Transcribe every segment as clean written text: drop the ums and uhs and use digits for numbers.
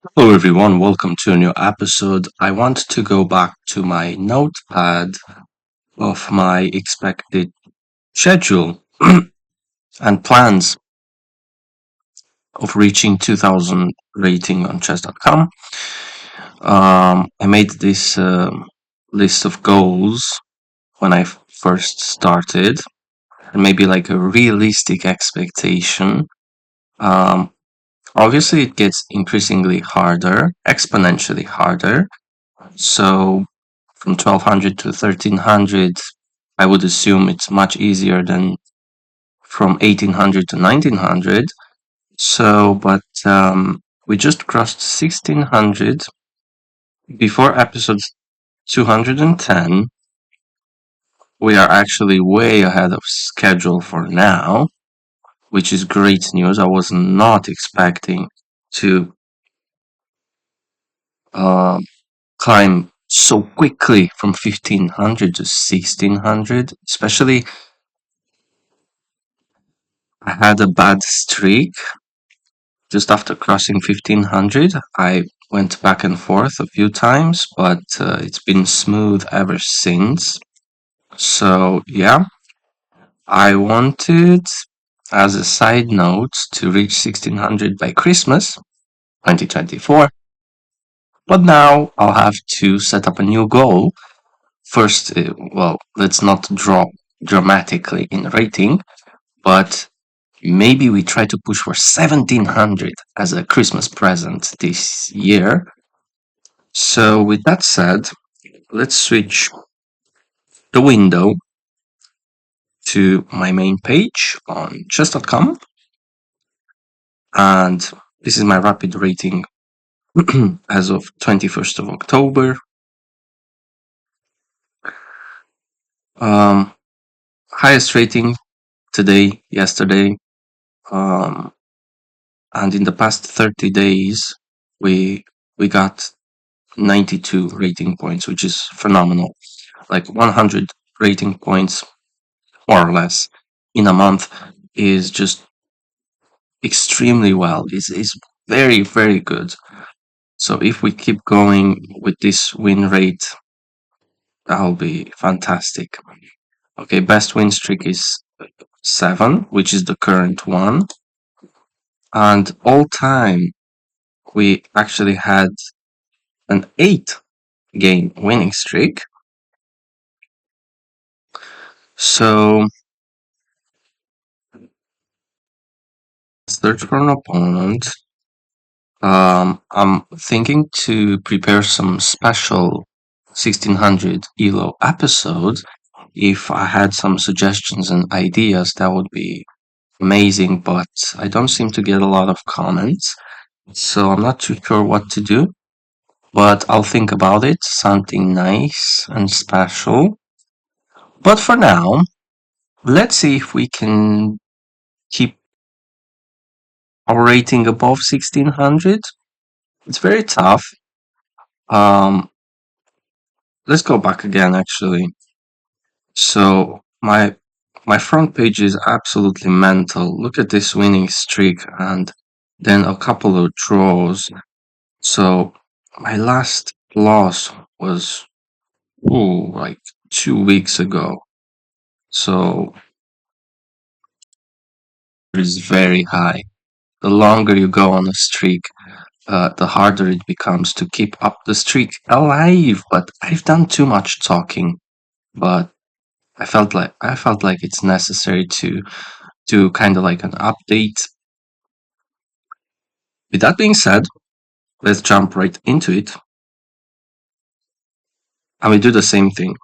Hello, everyone. Welcome to a new episode. I want to go back to my notepad of my expected schedule and plans of reaching 2000 rating on chess.com. I made this list of goals when I first started, and maybe like a realistic expectation. Um, Obviously, it gets increasingly harder, exponentially harder. So from 1200 to 1300, I would assume it's much easier than from 1800 to 1900. So, but we just crossed 1600 before episode 210. We are actually way ahead of schedule for now, which is great news. I was not expecting to um, climb so quickly from 1500 to 1600, especially I had a bad streak just after crossing 1500. I went back and forth a few times, but it's been smooth ever since. So, yeah, I wanted, as a side note, to reach 1600 by Christmas 2024. But now I'll have to set up a new goal. First, well, let's not drop dramatically in rating, but maybe we try to push for 1700 as a Christmas present this year. So, with that said, let's switch the window to my main page on chess.com. And this is my rapid rating as of 21st of October. Um, Highest rating today, yesterday, um, and in the past 30 days, we we got 92 rating points, which is phenomenal. Like 100 rating points, more or less, in a month is just extremely well. Is very, very good. So if we keep going with this win rate, that'll be fantastic. Okay, best win streak is 7, which is the current one. And all time, we actually had an 8-game winning streak. So search for an opponent. I'm thinking to prepare some special 1600 ELO episodes. If I had some suggestions and ideas, that would be amazing, but I don't seem to get a lot of comments, so I'm not too sure what to do. But I'll think about it, something nice and special. But for now, let's see if we can keep our rating above 1600. It's very tough. Um, let's go back again, actually. So my front page is absolutely mental. Look at this winning streak and then a couple of draws. So my last loss was like 2 weeks ago. So it is very high. The longer you go on a streak, the harder it becomes to keep up the streak alive. But I've done too much talking. But I felt like it's necessary to do kind of like an update. With that being said, let's jump right into it. And we do the same thing.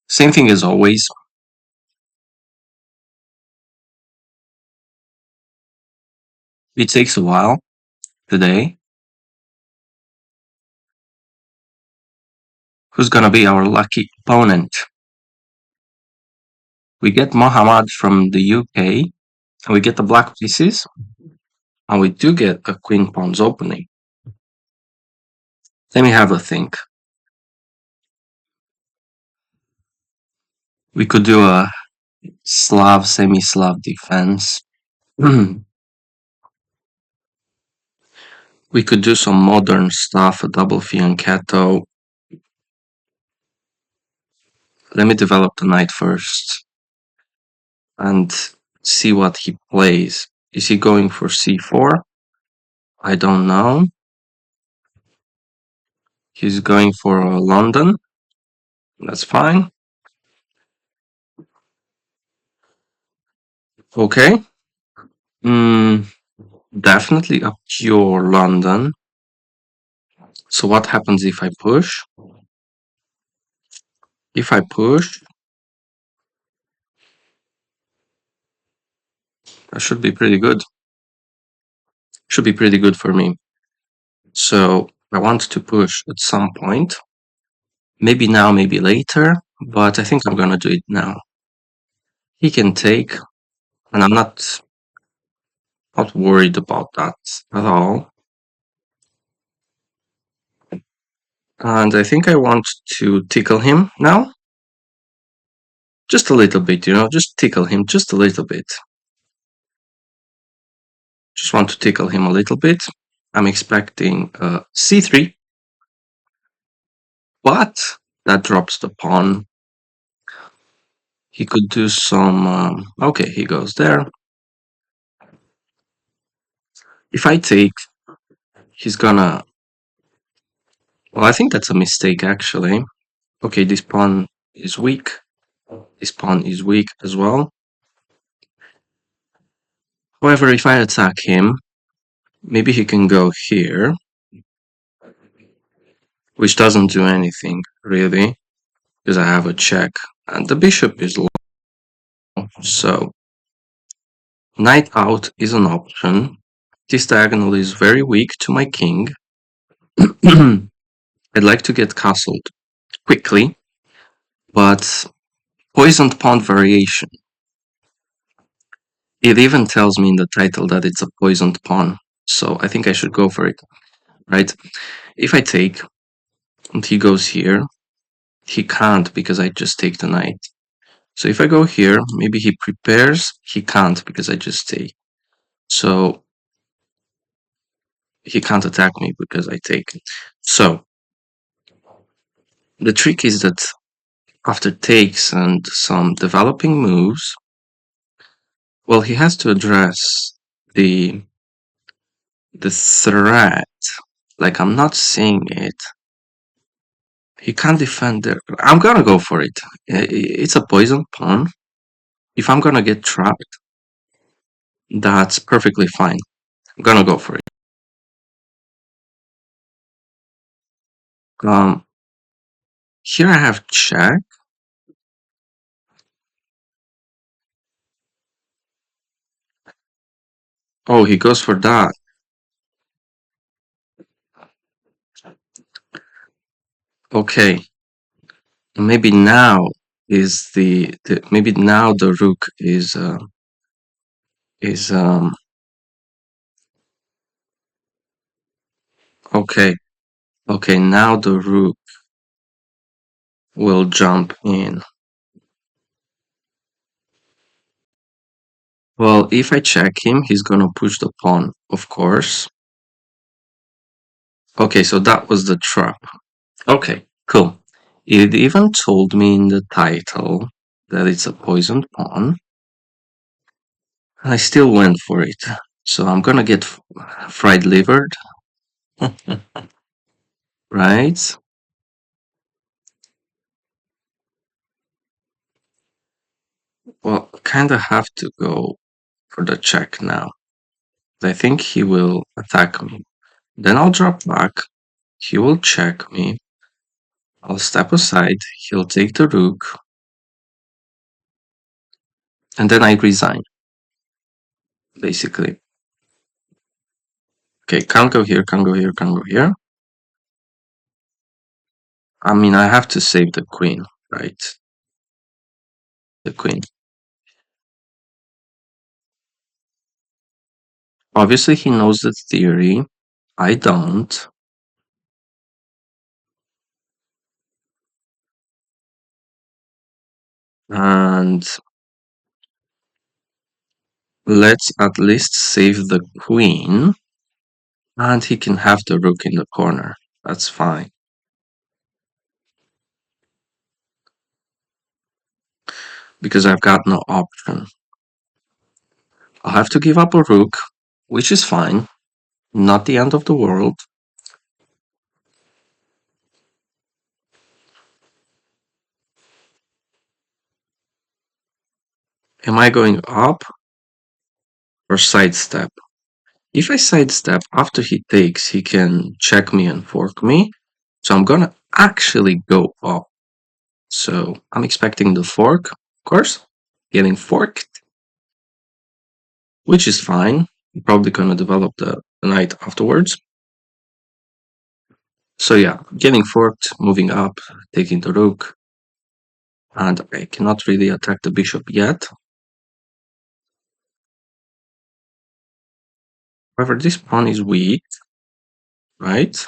Same thing as always. It takes a while today. Who's gonna be our lucky opponent? We get Mohammad from the UK, and we get the black pieces, and we do get a queen pawns opening. Let me have a think. We could do a Slav, semi-Slav defense. We could do some modern stuff, a double fianchetto. Let me develop the knight first and see what he plays. Is he going for c4? I don't know. He's going for London. That's fine. Okay. Mm, definitely a pure London. So what happens if I push? If I push, that should be pretty good. Should be pretty good for me. So I want to push at some point. Maybe now, maybe later, but I think I'm gonna do it now. He can take, and I'm not worried about that at all. And I think I want to tickle him now. Just a little bit, just tickle him just a little bit. Just want to tickle him a little bit. I'm expecting c3, but that drops the pawn. He could do some... okay, he goes there. If I take, he's gonna... Well, I think that's a mistake, actually. Okay, this pawn is weak. This pawn is weak as well. However, if I attack him, maybe he can go here, which doesn't do anything, really, because I have a check, and the bishop is low. So, knight out is an option. This diagonal is very weak to my king. I'd like to get castled quickly, but poisoned pawn variation. It even tells me in the title that it's a poisoned pawn, so I think I should go for it, right? If I take, and he goes here, he can't because I just take the knight. So if I go here, maybe he prepares, he can't because I just take. So he can't attack me because I take. So the trick is that after takes and some developing moves, well, he has to address the threat. Like, I'm not saying it. He can't defend there. I'm gonna go for it. It's a poison pawn. If I'm gonna get trapped, that's perfectly fine. I'm gonna go for it. Um, here I have check. Oh, he goes for that. Okay. Maybe now is the maybe now the rook is okay. Okay, now the rook will jump in. Well, if I check him, he's gonna push the pawn, of course. Okay, so that was the trap. Okay, cool. It even told me in the title that it's a poisoned pawn. And I still went for it. So I'm gonna get fried livered. Right? Well, kinda have to go for the check now. I think he will attack me. Then I'll drop back. He will check me. I'll step aside. He'll take the rook. And then I resign, basically. Okay, can't go here, can't go here, can't go here. I mean, I have to save the queen, right? The queen. Obviously, he knows the theory. I don't. And let's at least save the queen. And he can have the rook in the corner. That's fine. Because I've got no option. I'll have to give up a rook, which is fine. Not the end of the world. Am I going up or sidestep? If I sidestep after he takes, he can check me and fork me. So I'm gonna actually go up. So I'm expecting the fork, of course, getting forked, which is fine. I'm probably gonna develop the knight afterwards. So yeah, getting forked, moving up, taking the rook, and I cannot really attack the bishop yet. However, this pawn is weak, right?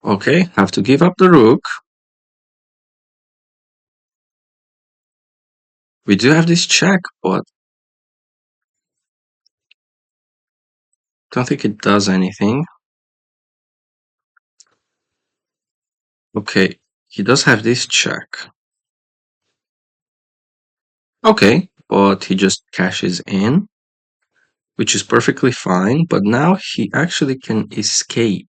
Okay, have to give up the rook. We do have this check, but don't think it does anything. Okay, he does have this check. Okay, but he just cashes in, which is perfectly fine, but now he actually can escape.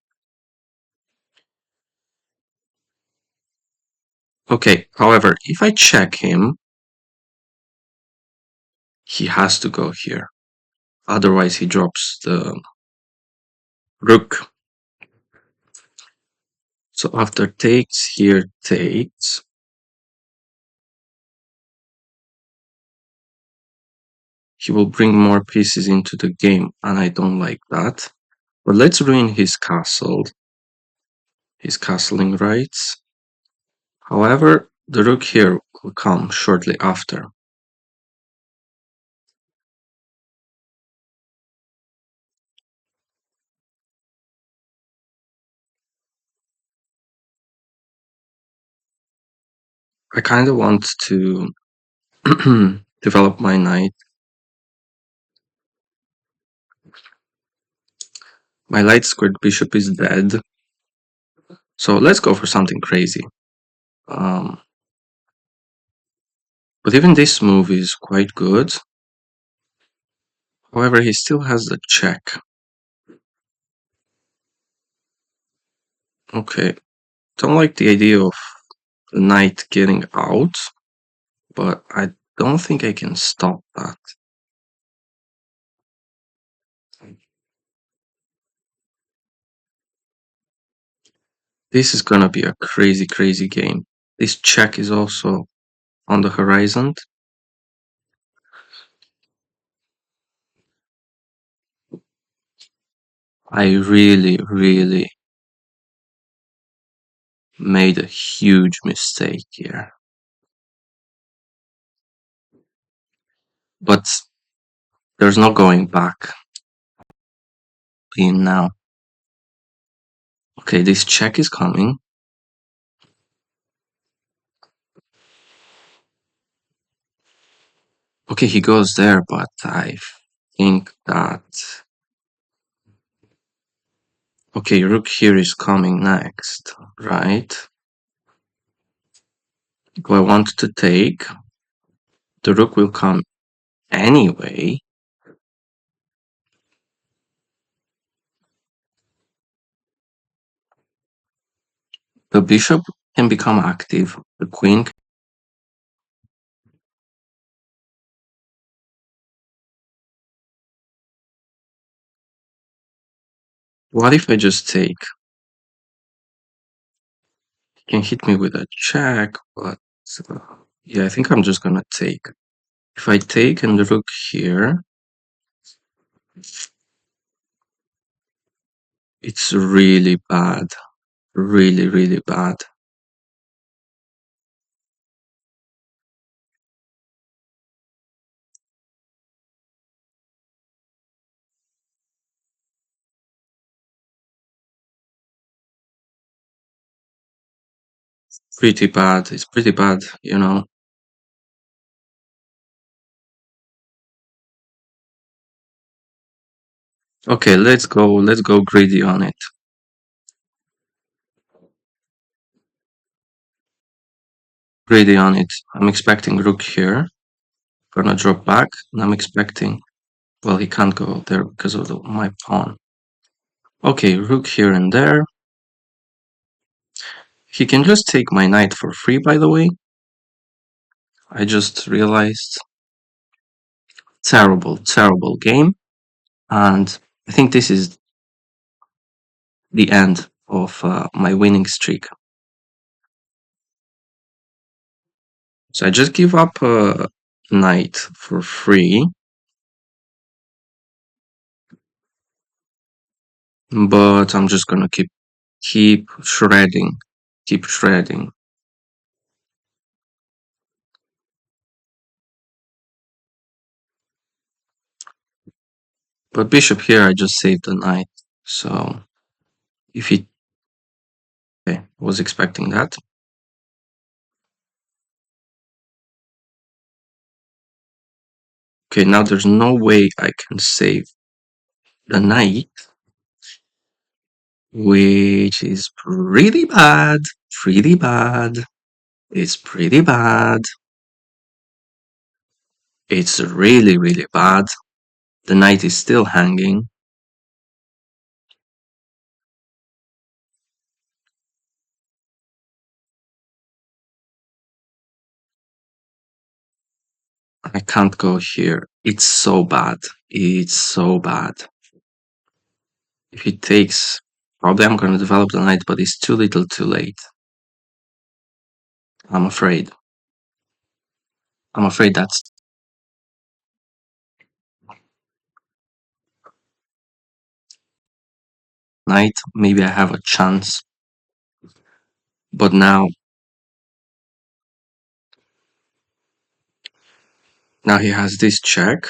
Okay, however, if I check him, he has to go here. Otherwise, he drops the rook. So after takes, here takes. He will bring more pieces into the game, and I don't like that. But let's ruin his castle, his castling rights. However, the rook here will come shortly after. I kind of want to develop my knight. My light squared bishop is dead. So let's go for something crazy. Um, but even this move is quite good. However, he still has the check. Okay, don't like the idea of the knight getting out, but I don't think I can stop that. This is gonna be a crazy, crazy game. This check is also on the horizon. I really, really made a huge mistake here. But there's no going back in now. Okay, this check is coming. Okay, he goes there, but I think that... Okay, rook here is coming next, right? If I want to take, the rook will come anyway. The bishop can become active. The queen... What if I just take? He can hit me with a check, but... yeah, I think I'm just gonna take. If I take and the rook here, it's really bad. Really, really bad. Pretty bad. It's pretty bad, you know. Okay, let's go greedy on it. Greedy on it. I'm expecting rook here. Gonna drop back, and I'm expecting, well, he can't go there because of my pawn. Okay, rook here and there. He can just take my knight for free, by the way. I just realized. Terrible, terrible game. And I think this is the end of my winning streak. So I just give up a knight for free, but I'm just gonna keep shredding, keep shredding. But bishop here, I just saved the knight. So if he okay, was expecting that. Okay, now there's no way I can save the knight, which is pretty bad. Pretty bad. It's pretty bad. It's really, really bad. The knight is still hanging. I can't go here. It's so bad. It's so bad. If he takes, probably I'm going to develop the knight, but it's too little too late. I'm afraid. I'm afraid that's knight. Maybe I have a chance. But now he has this check.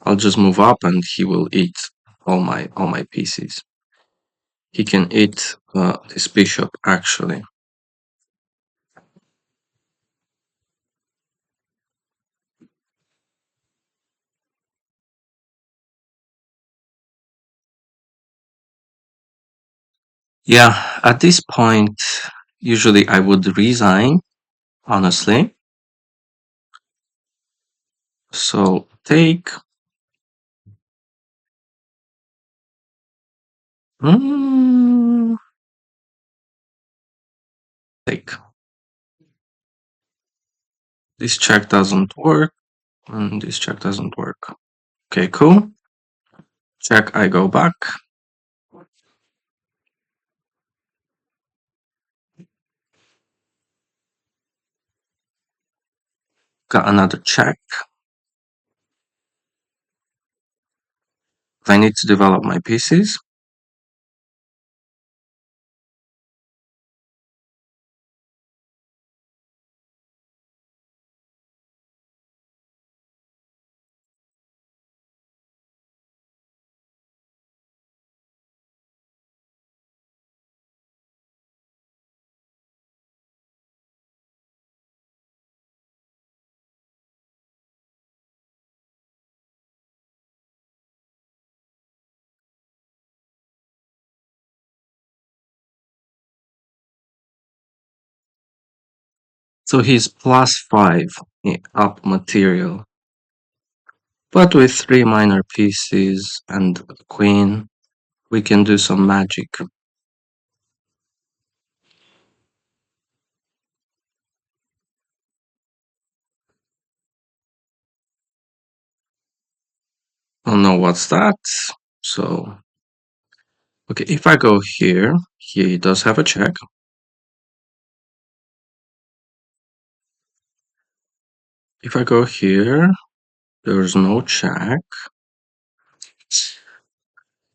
I'll just move up and he will eat all my pieces. He can eat this bishop actually. Yeah, at this point, usually I would resign, honestly. So take. Mm, take. This check doesn't work, and this check doesn't work. Okay, cool. Check, I go back. Got another check. I need to develop my pieces. So he's +5 up material. But with 3 minor pieces and a queen, we can do some magic. I don't know what's that. So, okay, if I go here, he does have a check. If I go here, there's no check.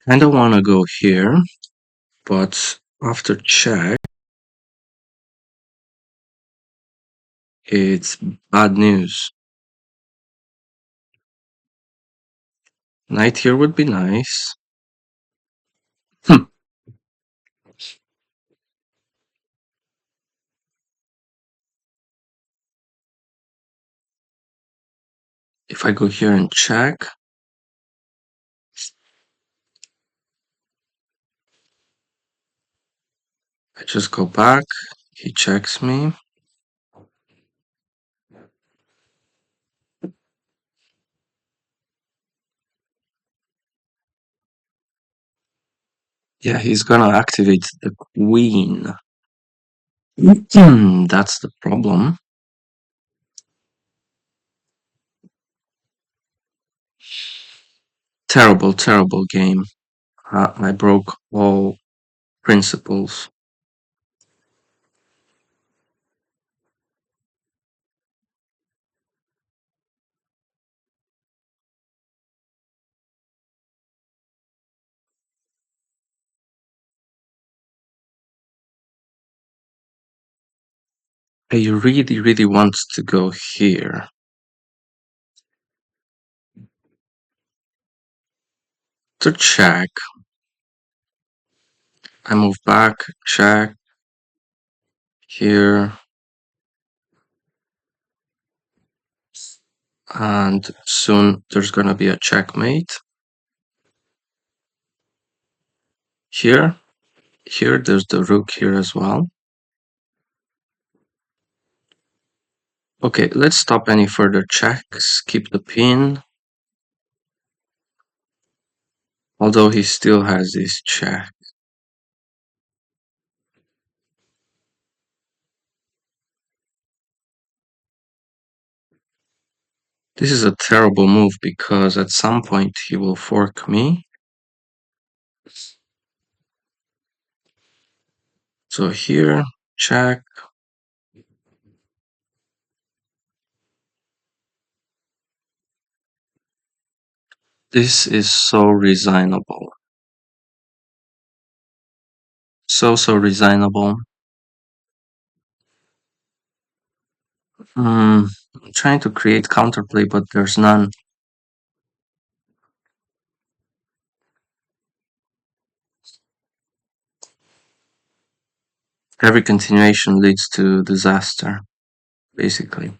Kinda wanna go here, but after check, it's bad news. Knight here would be nice. Hmm. If I go here and check, I just go back, he checks me. Yeah, he's gonna activate the queen. That's the problem. Terrible, terrible game. I broke all principles. I really, really want to go here. To check. I move back, check, here, and soon there's gonna be a checkmate. Here, here, there's the rook here as well. Okay, let's stop any further checks, keep the pin. Although he still has this check. This is a terrible move because at some point he will fork me. So here, check. This is so resignable. So resignable. I'm trying to create counterplay, but there's none. Every continuation leads to disaster, basically.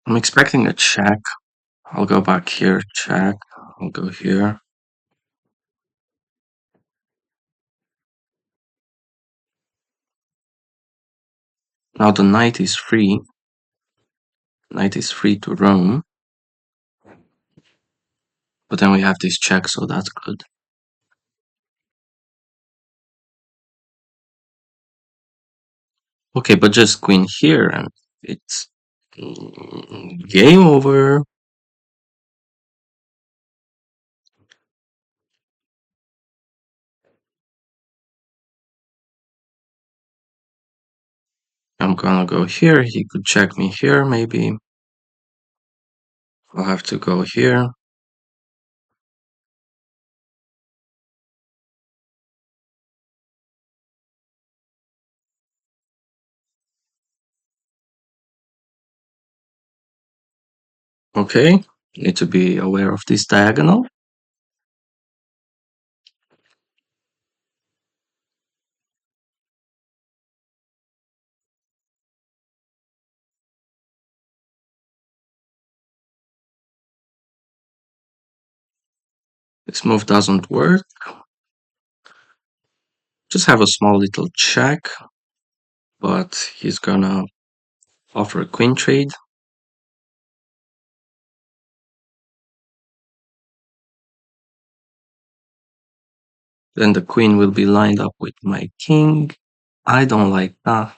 I'm expecting a check. I'll go back here, check. I'll go here. Now the knight is free. Knight is free to roam. But then we have this check, so that's good. Okay, but just queen here and it's game over. I'm gonna go here. He could check me here, maybe. I'll have to go here. Okay, need to be aware of this diagonal. This move doesn't work. Just have a small little check, but he's gonna offer a queen trade. Then the queen will be lined up with my king. I don't like that.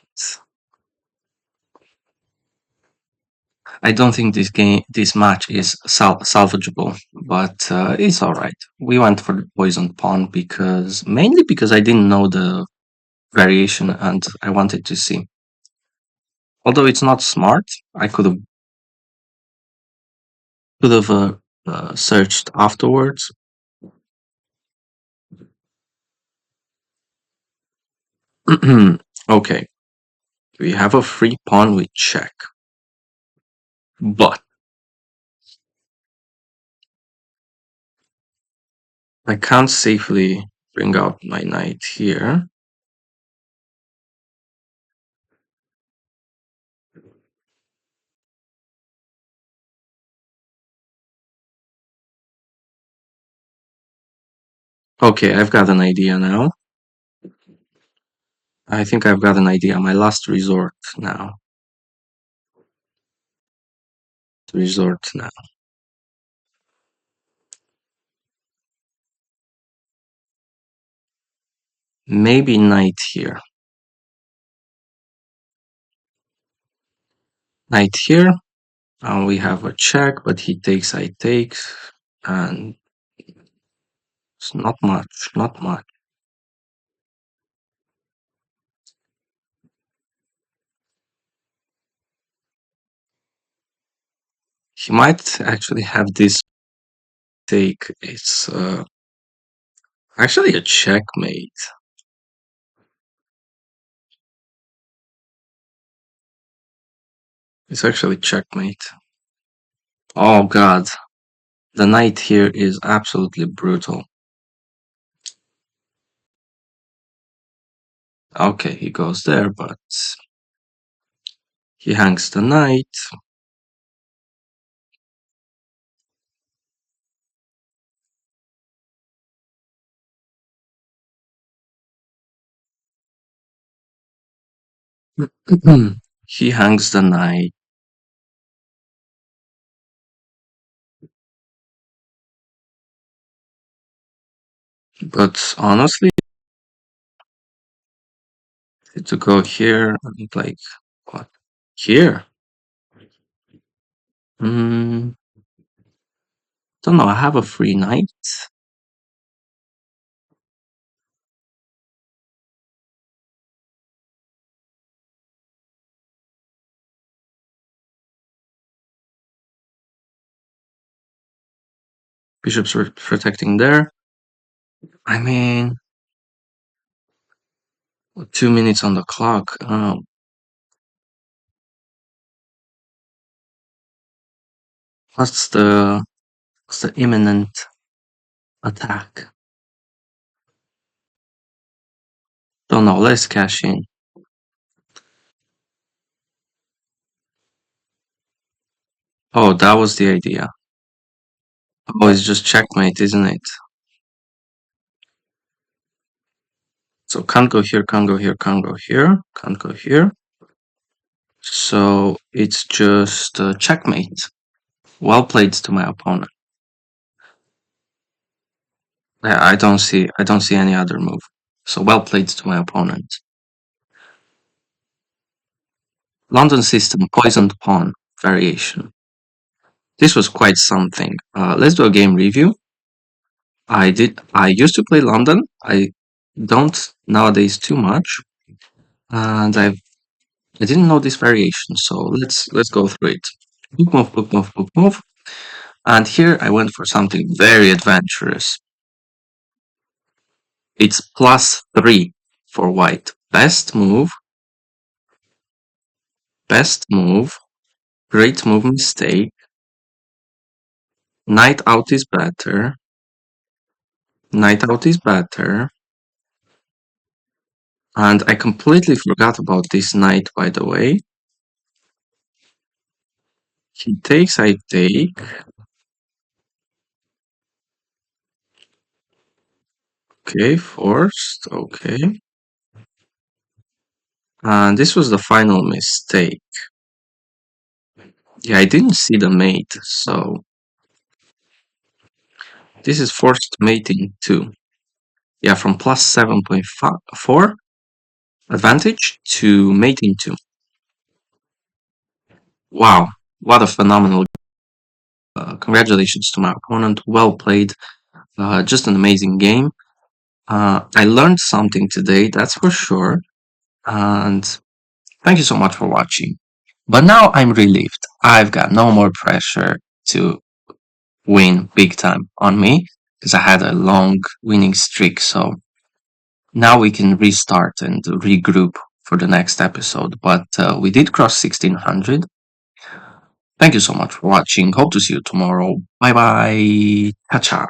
I don't think this match is salvageable, but it's all right. We went for the poisoned pawn because mainly because I didn't know the variation and I wanted to see. Although it's not smart, I could have searched afterwards. Okay, we have a free pawn with check, but I can't safely bring out my knight here. Okay, I've got an idea now. I think I've got an idea. My last resort now. Resort now. Maybe knight here. Knight here. We have a check, but he takes, I take, and it's not much, not much. He might actually have this take. It's actually a checkmate. It's actually checkmate. Oh god, the knight here is absolutely brutal. Okay, he goes there, but he hangs the knight. He hangs the knight. But honestly, to go here and like what? Here? Hmm. Don't know. I have a free knight. Bishop's protecting there. I mean, 2 minutes on the clock. What's the what's the imminent attack? Don't know. Let's cash in. Oh, that was the idea. Oh, it's just checkmate, isn't it? So can't go here, can't go here, can't go here, can't go here. So it's just checkmate. Well played to my opponent. Yeah, I don't see any other move. So well played to my opponent. London system poisoned pawn variation. This was quite something. Let's do a game review. I used to play London. I don't nowadays too much, and I didn't know this variation. So let's go through it. Book move, book move, book move. And here I went for something very adventurous. It's +3 for white. Best move, great move mistake, knight out is better, knight out is better, and I completely forgot about this knight, by the way. He takes, I take. Okay, forced, okay. And this was the final mistake. Yeah, I didn't see the mate, so this is forced mating too. Yeah, from +7.4 advantage to mating 2. Wow, what a phenomenal. Congratulations to my opponent. Well played. Just an amazing game. I learned something today, that's for sure. And thank you so much for watching. But now I'm relieved. I've got no more pressure to win big time on me because I had a long winning streak. So Now we can restart and regroup for the next episode. But we did cross 1600. Thank you so much for watching. Hope to see you tomorrow. Bye bye. Ta